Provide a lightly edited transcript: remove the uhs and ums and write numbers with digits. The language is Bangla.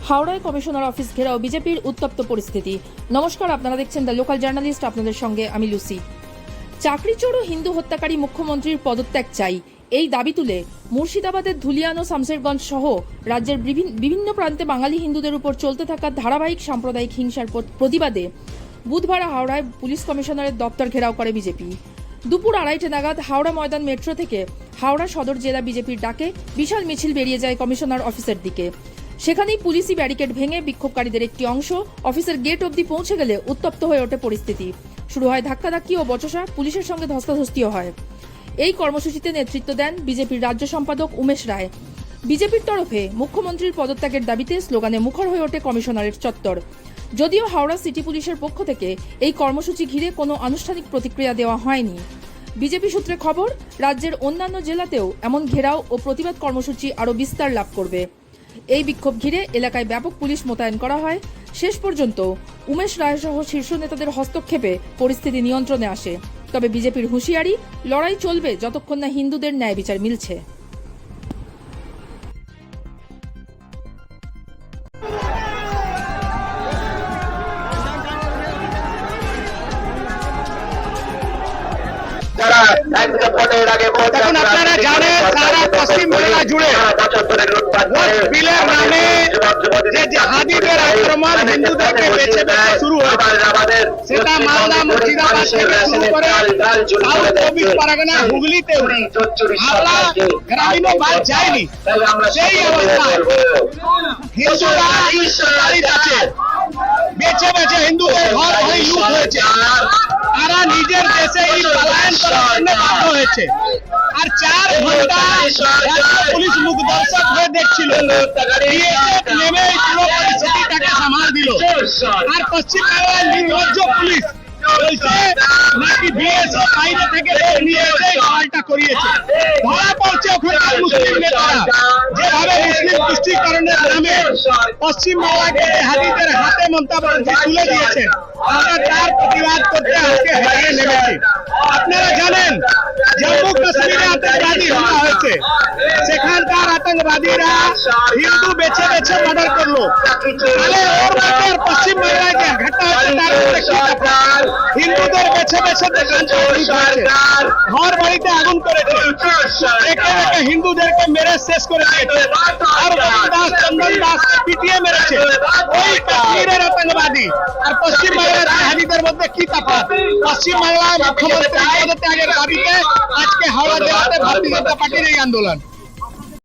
হাওড়ায় কমিশনার অফিস ঘেরাও বিজেপির উত্তপ্ত পরিস্থিতি। নমস্কার, আপনারা দেখছেন দ্য লোকাল জার্নালিস্ট, আপনাদের সঙ্গে আমি লুসি। চাকরিচোর ও হিন্দু হত্যাকারী মুখ্যমন্ত্রীর পদত্যাগ চাই, এই দাবি তুলে মুর্শিদাবাদের ধুলিয়ান ও শামশেরগঞ্জ সহ রাজ্যের বিভিন্ন প্রান্তে বাঙালি হিন্দুদের উপর চলতে থাকা ধারাবাহিক সাম্প্রদায়িক হিংসার প্রতিবাদে বুধবার হাওড়ায় পুলিশ কমিশনারের দপ্তর ঘেরাও করে বিজেপি। দুপুর 2:30 নাগাদ হাওড়া ময়দান মেট্রো থেকে হাওড়া সদর জেলা বিজেপির ডাকে বিশাল মিছিল বেরিয়ে যায় কমিশনার অফিসের দিকে। সেখানেই পুলিশি ব্যারিকেড ভেঙে বিক্ষোভকারীদের একটি অংশ অফিসের গেট অবধি পৌঁছে গেলে উত্তপ্ত হয়ে ওঠে পরিস্থিতি। শুরু হয় ধাক্কাধাক্কি ও বচসা, পুলিশের সঙ্গে ধস্তাধস্তিও হয়। এই কর্মসূচিতে নেতৃত্ব দেন বিজেপির রাজ্য সম্পাদক উমেশ রায়। বিজেপির তরফে মুখ্যমন্ত্রীর পদত্যাগের দাবিতে স্লোগানে মুখর হয়ে ওঠে কমিশনারের চত্বর। যদিও হাওড়া সিটি পুলিশের পক্ষ থেকে এই কর্মসূচি ঘিরে কোনো আনুষ্ঠানিক প্রতিক্রিয়া দেওয়া হয়নি। বিজেপি সূত্রে খবর, রাজ্যের অন্যান্য জেলাতেও এমন ঘেরাও ও প্রতিবাদ কর্মসূচি আরও বিস্তার লাভ করবে। এই বিক্ষোভ ঘিরে এলাকায় ব্যাপক পুলিশ মোতায়েন করা হয়। শেষ পর্যন্ত উমেশ রায় সহ শীর্ষ নেতাদের হস্তক্ষেপে পরিস্থিতি নিয়ন্ত্রণে আসে। তবে বিজেপির হুঁশিয়ারি, লড়াই চলবে যতক্ষণ না হিন্দুদের ন্যায় বিচার মিলছে। এখন আপনারা জানেন সারা পশ্চিমবাংলা জুড়ে বিলের নামে যে জিহাদিদের আক্রমণ হিন্দুদেরকে বেছে বেছে শুরু হয়েছে, সেটা মালদা মুর্শিদাবাদ থেকে শুরু করে সাউথ চব্বিশ পরগনা হুগলিতেও হাওড়া গ্রামীণও বাদ যায়নি। সেই অবস্থায় হিন্দুরা দাঁড়িয়ে আছে, বেছে বেছে হিন্দুদের ঘর ঘরে লুট হয়েছে। তারা নিজের দেশে পলায়ন করার জন্য বাধ্য হয়েছে। আর 4 ঘন্টা পুলিশ মুখ দর্শক হয়ে দেখছিল, বিএসএফ নেমে পুরো পরিস্থিতিটাকে সামাল দিল। আর পশ্চিমবাংলার নির্লজ্জ পুলিশ বলছে নাকি বিএসএফ বাইরে থেকে নিয়ে এসে পাল্টা করিয়েছে। ধরা পড়ছে ওখানকার মুসলিম নেতারা যেভাবে মুসলিম তুষ্টিকরণের নামে পশ্চিমবাংলাকে হাদিদের হাতে মমতা ব্যানার্জি তুলে দিয়েছেন। আমরা তার প্রতিবাদ করতে আজকে হেঁটে নেমেছি। আপনারা জানেন জম্মু কাশ্মীরে আতঙ্কবাদী হামলা হয়েছে, সেখানকার আতঙ্কবাদীরা হিন্দু বেছে বেছে মার্ডার করলো। তাহলে ওর ব্যাপার পশ্চিমবাংলায় ঘটনা হচ্ছে, তার মধ্যে কি তফাৎ? হিন্দুদের বেছে বেছে ঘর বাড়িতে আগুন করেছে, একে একে হিন্দুদেরকে মেরে শেষ করে দিয়েছে। আর দাস চন্দন দাসকে পিটিয়ে মেরেছে। ওই কাশ্মীরের আতঙ্কবাদী আর পশ্চিমবাংলার জিহাদিদের মধ্যে কি তফাৎ? পশ্চিমবাংলায় মুখ্যমন্ত্রী পদত্যাগের দাবিতে আজকে হাওড়া জেলাতে ভারতীয় জনতা পার্টির এই আন্দোলন।